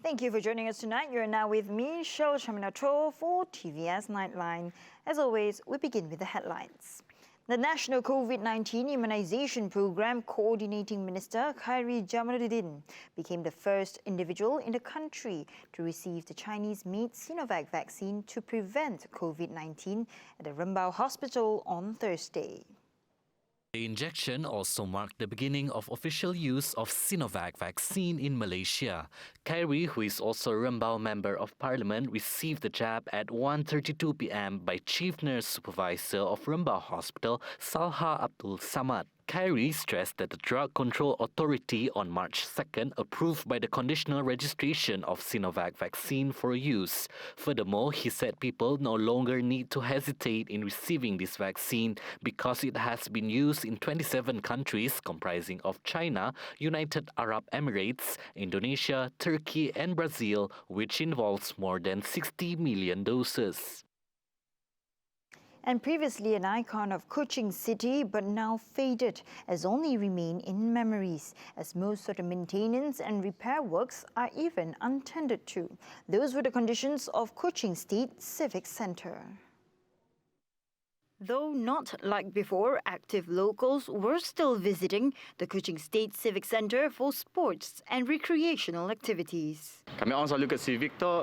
Thank you for joining us tonight. You're now with me, Shel Shaminato, for TVS Nightline. As always, we begin with the headlines. The National COVID-19 Immunization Programme Coordinating Minister Khairy became the first individual in the country to receive the Chinese-made Sinovac vaccine to prevent COVID-19 at the Rembau Hospital on Thursday. The injection also marked the beginning of official use of Sinovac vaccine in Malaysia. Khairy, who is also a Rembau Member of Parliament, received the jab at 1:32 p.m. by Chief Nurse Supervisor of Rembau Hospital, Salha Abdul Samad. Khairy stressed that the Drug Control Authority on March 2nd approved by the conditional registration of Sinovac vaccine for use. Furthermore, he said people no longer need to hesitate in receiving this vaccine because it has been used in 27 countries comprising of China, United Arab Emirates, Indonesia, Turkey and Brazil, which involves more than 60 million doses. And previously an icon of Kuching City, but now faded, as only remain in memories, as most of the maintenance and repair works are even untended to. Those were the conditions of Kuching State Civic Centre. Though not like before, active locals were still visiting the Kuching State Civic Centre for sports and recreational activities. Kami orang selalu ke Civic tu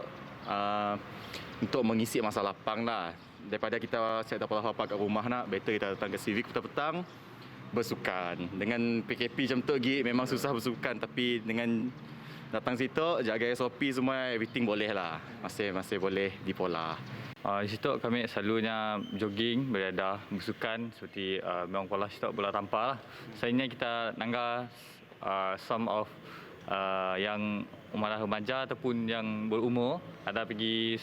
untuk mengisi masa lapang lah. Daripada kita set apa-apa kat rumah nak, better kita datang ke Civic petang-petang bersukan. Dengan PKP macam tu lagi memang susah bersukan, tapi dengan datang situ jaga SOP semua, everything boleh lah. Masih boleh dipola. Di situ kami selalunya jogging, berada, bersukan seperti memang pola situ bola tampar lah. Selainnya kita nangga some of yang umur remaja ataupun yang berumur, ada pergi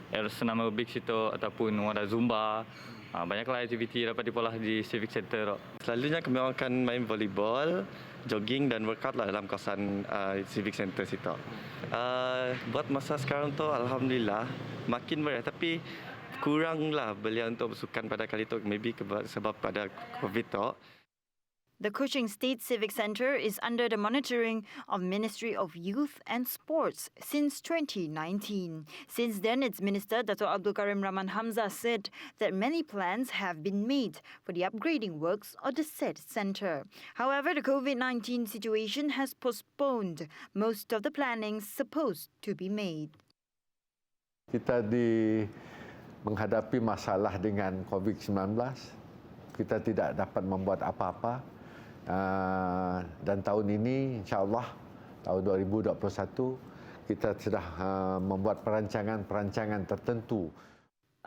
senam aerobik situ ataupun ada zumba. Banyaklah aktiviti dapat dipolah di Civic Centre. Selalunya kami akan main volleyball, jogging dan workout lah dalam kawasan Civic Centre situ. Buat masa sekarang tu alhamdulillah makin meriah, tapi kuranglah belia untuk bersukan pada kali tu, maybe sebab pada COVID tu. The Kuching State Civic Centre is under the monitoring of Ministry of Youth and Sports since 2019. Since then, its Minister Dato' Abdul Karim Rahman Hamzah said that many plans have been made for the upgrading works of the said centre. However, the COVID-19 situation has postponed most of the planning supposed to be made. Kita menghadapi masalah dengan COVID-19. Kita tidak dapat membuat apa-apa. Dan tahun ini, insyaAllah, tahun 2021, kita sudah membuat perancangan tertentu.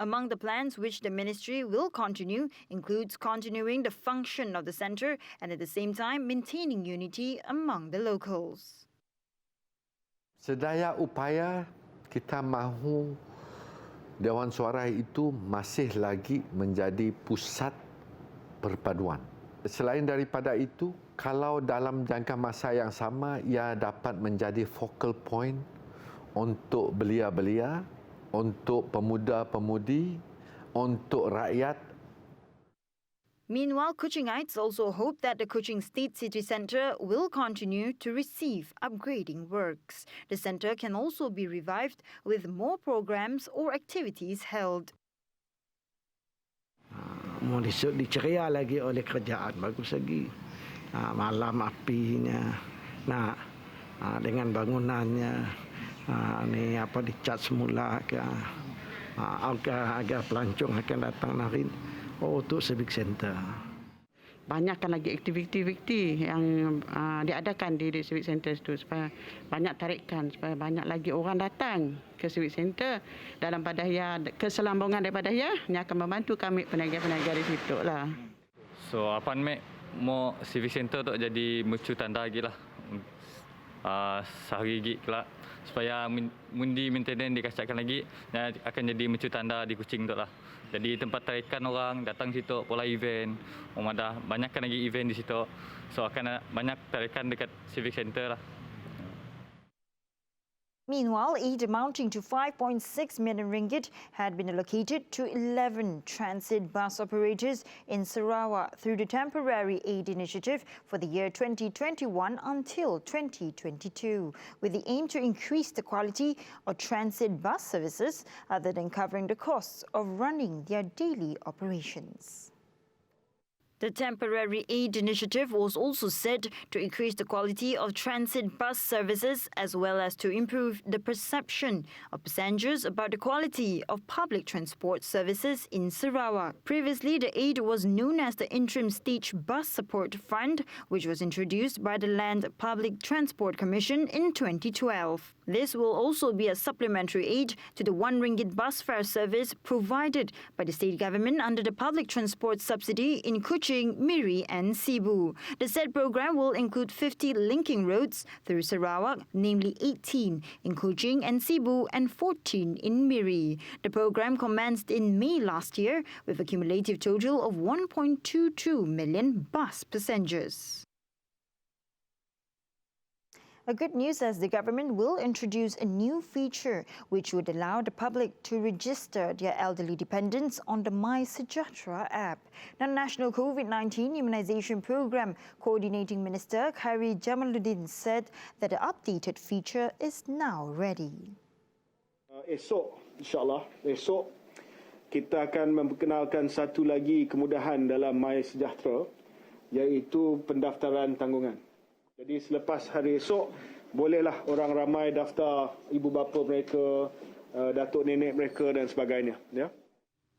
Among the plans which the ministry will continue includes continuing the function of the centre and at the same time maintaining unity among the locals. Sedaya upaya kita mahu Dewan Suara itu masih lagi menjadi pusat perpaduan. Selain daripada itu, kalau dalam jangka masa yang sama, ia dapat menjadi focal point untuk belia-belia, untuk pemuda-pemudi, untuk rakyat. Meanwhile, Kuchingites also hope that the Kuching State City Centre will continue to receive upgrading works. The centre can also be revived with more programs or activities held. Mau diceria lagi oleh kerajaan, bagus lagi. Malam apinya, dengan bangunannya, dicat semula ke, agar pelancong akan datang narin untuk Civic Centre. Banyakkan lagi aktiviti-aktiviti yang diadakan di Civic Centre itu supaya banyak tarikan, supaya banyak lagi orang datang ke Civic Centre dalam padaya, keselambungan daripada ia akan membantu kami peniaga-peniaga di situ lah. So apa ni mau Civic Centre tu jadi mercu tanda lagi lah. Sehari gig kelak supaya mundi maintenance dikasatkan lagi, akan jadi mercu tanda di Kuching tu lah. Jadi tempat tarikan orang datang situ, pola event, ada banyakkan lagi event di situ. So akan banyak tarikan dekat Civic Centre lah. Meanwhile, aid amounting to 5.6 million ringgit had been allocated to 11 transit bus operators in Sarawak through the temporary aid initiative for the year 2021 until 2022, with the aim to increase the quality of transit bus services other than covering the costs of running their daily operations. The temporary aid initiative was also set to increase the quality of transit bus services as well as to improve the perception of passengers about the quality of public transport services in Sarawak. Previously, the aid was known as the Interim Stage Bus Support Fund, which was introduced by the Land Public Transport Commission in 2012. This will also be a supplementary aid to the 1 ringgit bus fare service provided by the state government under the public transport subsidy in Kuching, Miri and Sibu. The said program will include 50 linking roads through Sarawak, namely 18 in Kuching and Sibu and 14 in Miri. The program commenced in May last year with a cumulative total of 1.22 million bus passengers. A good news as the government will introduce a new feature which would allow the public to register their elderly dependents on the My Sejahtera app. The National COVID-19 Immunisation Programme Coordinating Minister Khairy said that the updated feature is now ready. Esok, insyaAllah, esok kita akan memperkenalkan satu lagi kemudahan dalam My Sejahtera, iaitu pendaftaran tanggungan. Jadi selepas hari esok, bolehlah orang ramai daftar ibu bapa mereka, datuk nenek mereka dan sebagainya. Ya.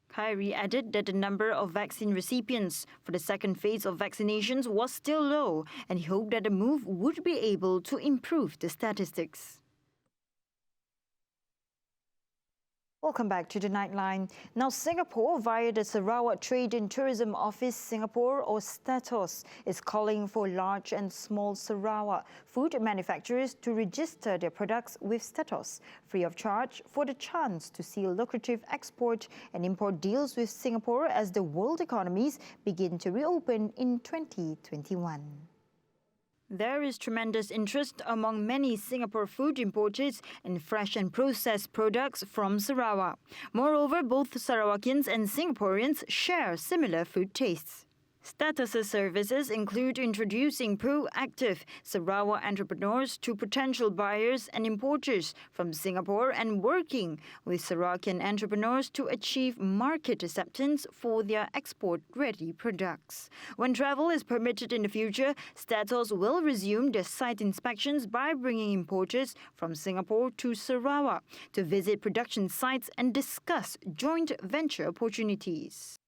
Khairy added that the number of vaccine recipients for the second phase of vaccinations was still low, and he hoped that the move would be able to improve the statistics. Welcome back to the Nightline. Now, Singapore, via the Sarawak Trade and Tourism Office Singapore, or STATOS, is calling for large and small Sarawak food manufacturers to register their products with STATOS, free of charge, for the chance to seal lucrative export and import deals with Singapore as the world economies begin to reopen in 2021. There is tremendous interest among many Singapore food importers in fresh and processed products from Sarawak. Moreover, both Sarawakians and Singaporeans share similar food tastes. STATOS services include introducing proactive Sarawak entrepreneurs to potential buyers and importers from Singapore and working with Sarawakian entrepreneurs to achieve market acceptance for their export-ready products. When travel is permitted in the future, STATOS will resume their site inspections by bringing importers from Singapore to Sarawak to visit production sites and discuss joint venture opportunities.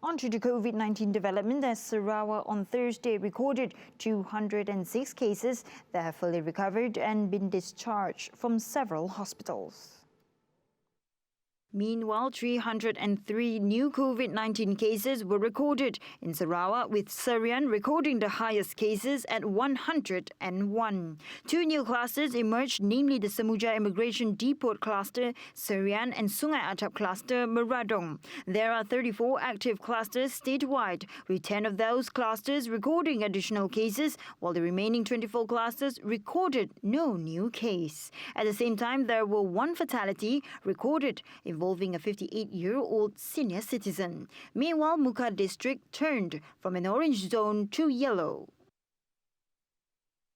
On to the COVID-19 development, as Sarawak on Thursday recorded 206 cases that have fully recovered and been discharged from several hospitals. Meanwhile, 303 new COVID-19 cases were recorded in Sarawak, with Serian recording the highest cases at 101. Two new clusters emerged, namely the Semuja Immigration Depot cluster, Serian, and Sungai Atap cluster, Meradong. There are 34 active clusters statewide, with 10 of those clusters recording additional cases, while the remaining 24 clusters recorded no new case. At the same time, there were one fatality recorded involving a 58-year-old senior citizen. Meanwhile, Muka district turned from an orange zone to yellow.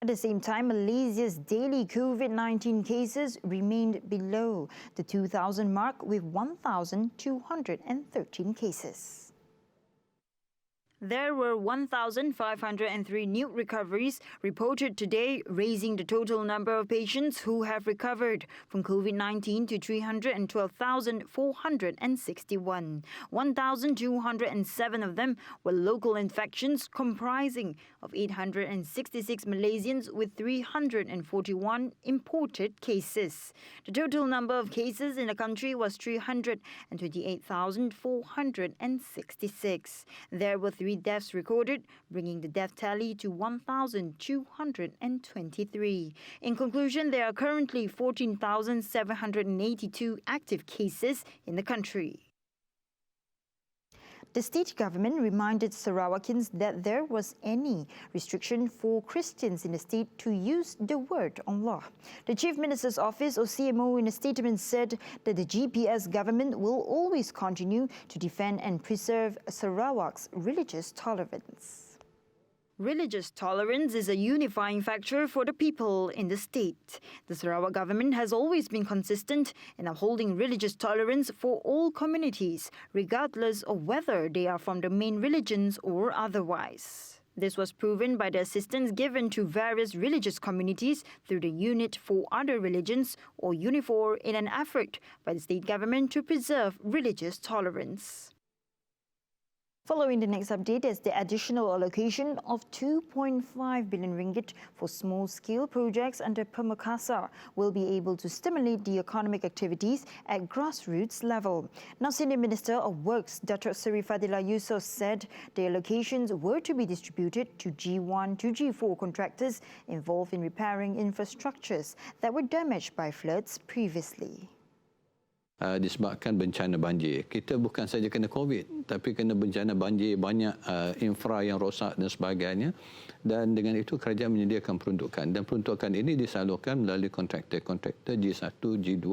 At the same time, Malaysia's daily COVID-19 cases remained below the 2,000 mark with 1,213 cases. There were 1,503 new recoveries reported today, raising the total number of patients who have recovered from COVID-19 to 312,461. 1,207 of them were local infections, comprising of 866 Malaysians with 341 imported cases. The total number of cases in the country was 328,466. There were 3 deaths recorded, bringing the death tally to 1,223. In conclusion, there are currently 14,782 active cases in the country. the state government reminded Sarawakins that there was any restriction for Christians in the state to use the word Allah. The Chief Minister's Office, or CMO, in a statement said that the GPS government will always continue to defend and preserve Sarawak's religious tolerance. Religious tolerance is a unifying factor for the people in the state. The Sarawak government has always been consistent in upholding religious tolerance for all communities, regardless of whether they are from the main religions or otherwise. This was proven by the assistance given to various religious communities through the Unit for Other Religions, or UNIFOR, in an effort by the state government to preserve religious tolerance. Following the next update is the additional allocation of 2.5 billion ringgit for small-scale projects under Pemerkasa will be able to stimulate the economic activities at grassroots level. Now, Senior Minister of Works, Datuk Seri Fadila Yusof, said the allocations were to be distributed to G1 to G4 contractors involved in repairing infrastructures that were damaged by floods previously. Disebabkan bencana banjir. Kita bukan saja kena COVID, tapi kena bencana banjir, banyak infra yang rosak dan sebagainya. Dan dengan itu kerajaan menyediakan peruntukan. Dan peruntukan ini disalurkan melalui kontraktor G1, G2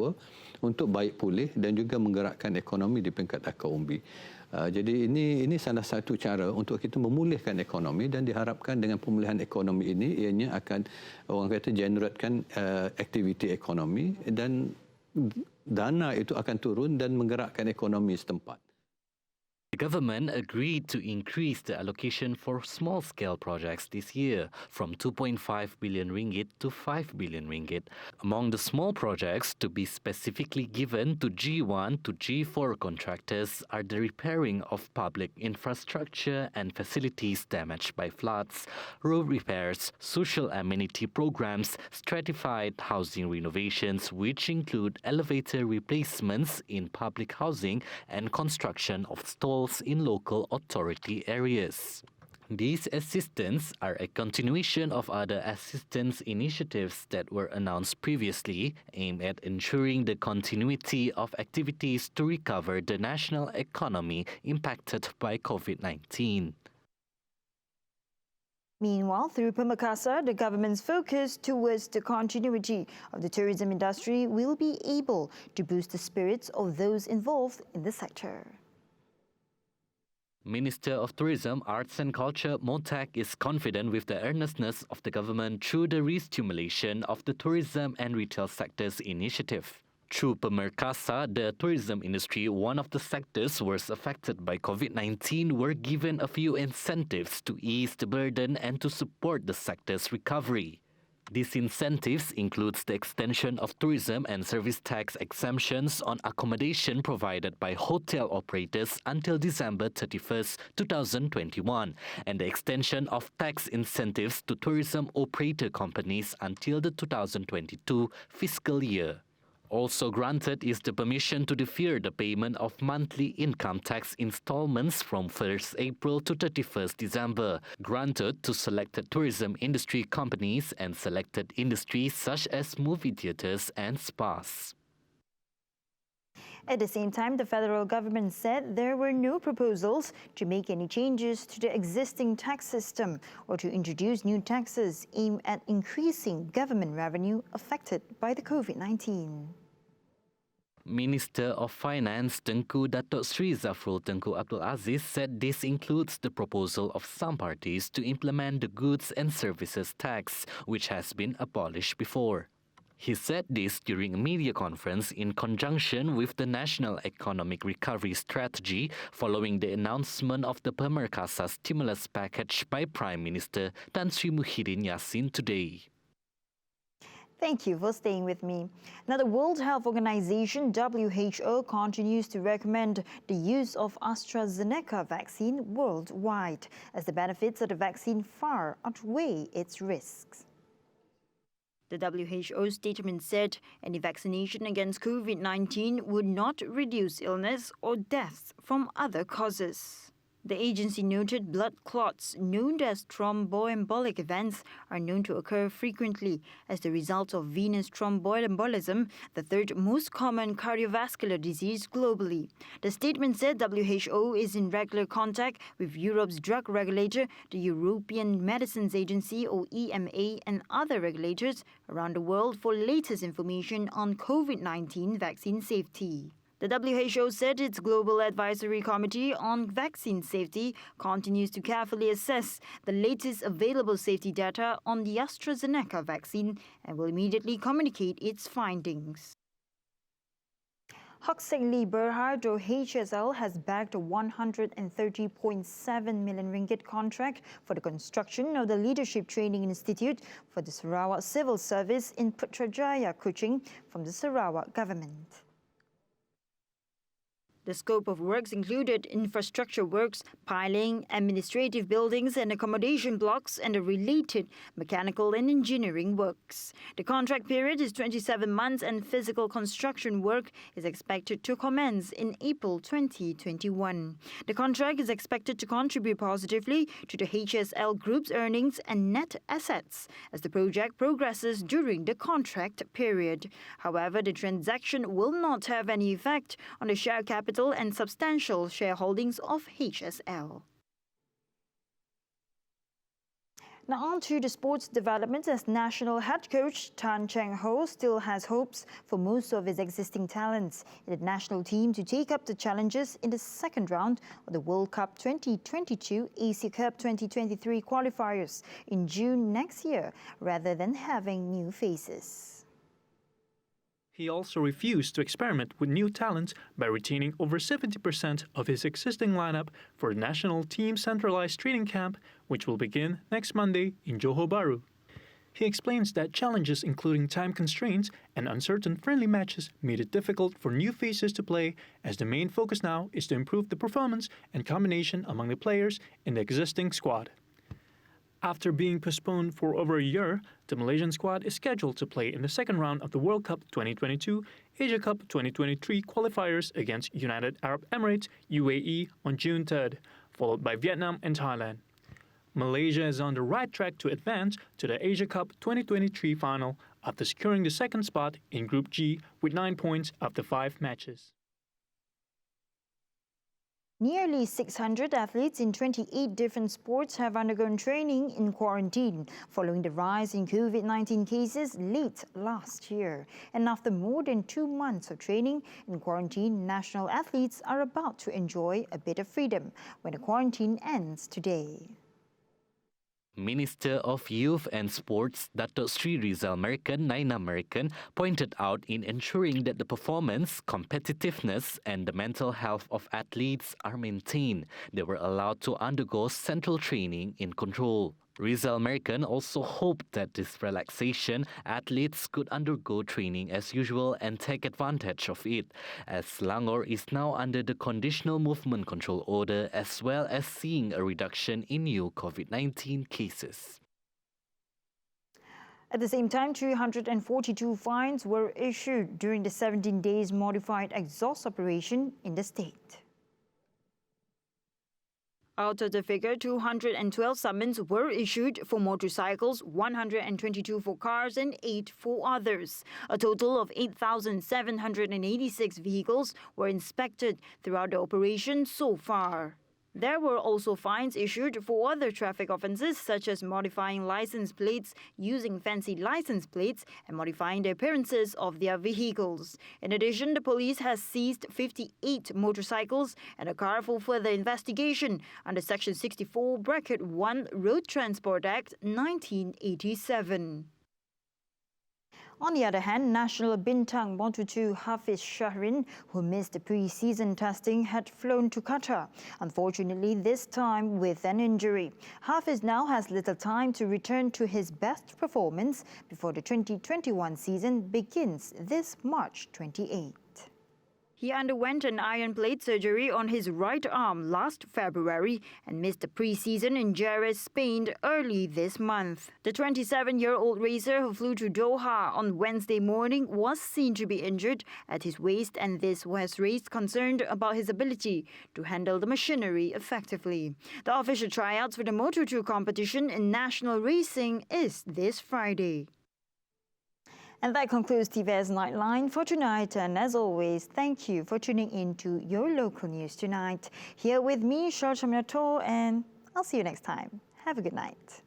untuk baik pulih dan juga menggerakkan ekonomi di peringkat akar umbi. Jadi ini salah satu cara untuk kita memulihkan ekonomi, dan diharapkan dengan pemulihan ekonomi ini ianya akan, orang kata, generatekan aktiviti ekonomi, dan dana itu akan turun dan menggerakkan ekonomi setempat. The government agreed to increase the allocation for small-scale projects this year from 2.5 billion ringgit to 5 billion ringgit. Among the small projects to be specifically given to G1 to G4 contractors are the repairing of public infrastructure and facilities damaged by floods, road repairs, social amenity programs, stratified housing renovations, which include elevator replacements in public housing and construction of stalls in local authority areas. These assistance are a continuation of other assistance initiatives that were announced previously, aimed at ensuring the continuity of activities to recover the national economy impacted by COVID-19. Meanwhile, through Pemerkasa, the government's focus towards the continuity of the tourism industry will be able to boost the spirits of those involved in the sector. Minister of Tourism, Arts and Culture, Motak, is confident with the earnestness of the government through the re-stimulation of the tourism and retail sectors initiative. Through Pemerkasa, the tourism industry, one of the sectors worst affected by COVID-19, were given a few incentives to ease the burden and to support the sector's recovery. These incentives includes the extension of tourism and service tax exemptions on accommodation provided by hotel operators until December 31st, 2021, and the extension of tax incentives to tourism operator companies until the 2022 fiscal year. Also granted is the permission to defer the payment of monthly income tax installments from 1st April to 31st December, granted to selected tourism industry companies and selected industries such as movie theatres and spas. At the same time, the federal government said there were no proposals to make any changes to the existing tax system or to introduce new taxes aimed at increasing government revenue affected by the COVID-19. Minister of Finance Tengku Datuk Sri Zafrul Tengku Abdul Aziz said this includes the proposal of some parties to implement the goods and services tax, which has been abolished before. He said this during a media conference in conjunction with the National Economic Recovery Strategy following the announcement of the Pemerkasa stimulus package by Prime Minister Tan Sri Muhyiddin Yassin today. Thank you for staying with me. Now, the World Health Organization, WHO, continues to recommend the use of AstraZeneca vaccine worldwide, as the benefits of the vaccine far outweigh its risks. The WHO statement said any vaccination against COVID-19 would not reduce illness or deaths from other causes. The agency noted blood clots, known as thromboembolic events, are known to occur frequently as the result of venous thromboembolism, the third most common cardiovascular disease globally. The statement said WHO is in regular contact with Europe's drug regulator, the European Medicines Agency or EMA, and other regulators around the world for latest information on COVID-19 vaccine safety. The WHO said its Global Advisory Committee on Vaccine Safety continues to carefully assess the latest available safety data on the AstraZeneca vaccine and will immediately communicate its findings. Hock-Seng Lee Berhad or HSL has backed a 130.7 million ringgit contract for the construction of the Leadership Training Institute for the Sarawak Civil Service in Putrajaya, Kuching from the Sarawak government. The scope of works included infrastructure works, piling, administrative buildings and accommodation blocks, and the related mechanical and engineering works. The contract period is 27 months and physical construction work is expected to commence in April 2021. The contract is expected to contribute positively to the HSL Group's earnings and net assets as the project progresses during the contract period. However, the transaction will not have any effect on the share capital and substantial shareholdings of HSL. Now on to the sports developments, as national head coach Tan Cheng Ho still has hopes for most of his existing talents in the national team to take up the challenges in the second round of the World Cup 2022 Asia Cup 2023 qualifiers in June next year, rather than having new faces. He also refused to experiment with new talent by retaining over 70% of his existing lineup for the national team centralized training camp, which will begin next Monday in Johor Bahru. He explains that challenges including time constraints and uncertain friendly matches made it difficult for new faces to play, as the main focus now is to improve the performance and combination among the players in the existing squad. After being postponed for over a year, the Malaysian squad is scheduled to play in the second round of the World Cup 2022 Asia Cup 2023 qualifiers against United Arab Emirates UAE on June 3rd, followed by Vietnam and Thailand. Malaysia is on the right track to advance to the Asia Cup 2023 final after securing the second spot in Group G with 9 points after 5 matches. Nearly 600 athletes in 28 different sports have undergone training in quarantine following the rise in COVID-19 cases late last year. And after more than 2 months of training in quarantine, national athletes are about to enjoy a bit of freedom when the quarantine ends today. Minister of Youth and Sports, Dato' Sri Rizal Naina pointed out in ensuring that the performance, competitiveness and the mental health of athletes are maintained, they were allowed to undergo central training in control. Rizal also hoped that this relaxation, athletes could undergo training as usual and take advantage of it, as Selangor is now under the Conditional Movement Control Order, as well as seeing a reduction in new COVID-19 cases. At the same time, 342 fines were issued during the 17 days modified exhaust operation in the state. Out of the figure, 212 summons were issued for motorcycles, 122 for cars and 8 for others. A total of 8,786 vehicles were inspected throughout the operation so far. There were also fines issued for other traffic offences such as modifying license plates, using fancy license plates and modifying the appearances of their vehicles. In addition, the police has seized 58 motorcycles and a car for further investigation under Section 64(1) Road Transport Act 1987. On the other hand, national bintang Moto2 Hafiz Shahrin, who missed the pre-season testing, had flown to Qatar, unfortunately this time with an injury. Hafiz now has little time to return to his best performance before the 2021 season begins this March 28. He underwent an iron plate surgery on his right arm last February and missed the pre-season in Jerez, Spain early this month. The 27-year-old racer who flew to Doha on Wednesday morning was seen to be injured at his waist, and this was raised concern about his ability to handle the machinery effectively. The official tryouts for the Moto2 competition in national racing is this Friday. And that concludes TVS Nightline for tonight. And as always, thank you for tuning in to your local news tonight. Here with me, Shaminato, and I'll see you next time. Have a good night.